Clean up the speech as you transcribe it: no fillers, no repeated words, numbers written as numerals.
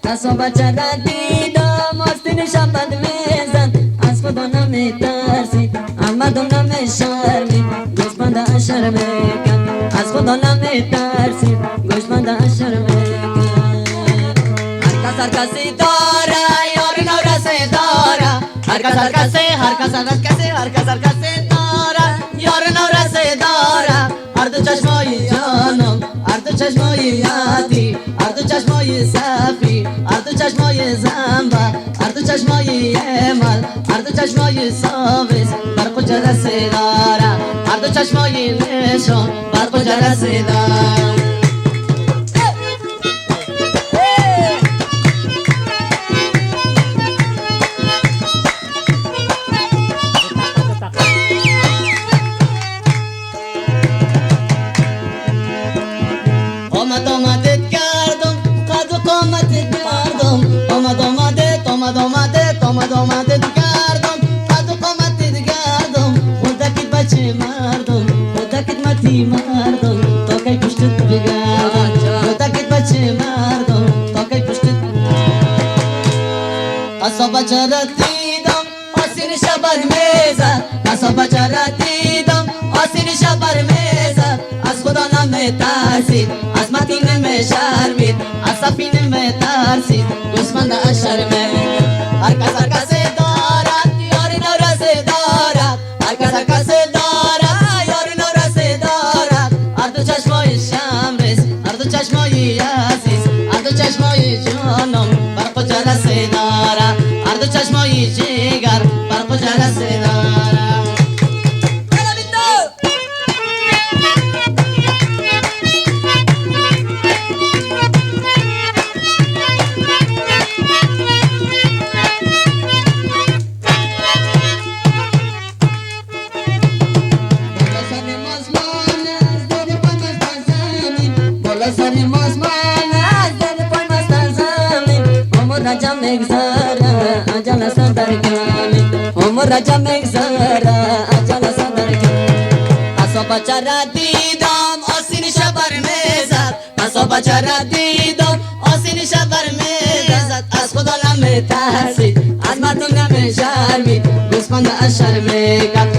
تصابت چرا دیدم آستین شبت میزد از خدا نمیترسید از مردم نمیشرمید گوشبند اشر میکن از خدا نمیترسید گوشبند اشر میکن هر کسی داره یار نورسه داره هر کسی داره یار نورسه داره هر دو چشمای جانم هر دو چشمای یادی هر دو چشمای صفی هر دو چشمای زنبا هر دو چشمای امل هر دو چشمای ساویس برق و جرسه داره هر دو چشمای نشان برق و جرسه داره آمدت کردم قد و قامتت کردم آمدت کردم قد و قامتت کردم خودکت بچه مردم خودکت متی مردم تا که پشتت بگردم خودکت بچه مردم تا که پشتت قصاب چرا دیدم آسین شبر میزد قصاب چرا دیدم آسین شبر میزد از خدا نمیترسید از متی نمیشرمید از صفی نمیترسید گوسفند اشر میکرد هر کس دارد یار نورسه دارد هر کس دارد یار نورسه دارد هر دو چشمای شمرس هر دو چشمای عزیز هر دو چشمای جانم برق و جرسه دارد هر دو چشمای جگر برق و جرسه دارد رجا مگذره اجل صدر کنی رجا مگذره اجل صدر کنی قصاب چرا دیدم آسین شبر میزد قصاب چرا دیدم آسین شبر میزد از خدا نمیترسید از مردم نمیشرمید گوسفند اشر میکرد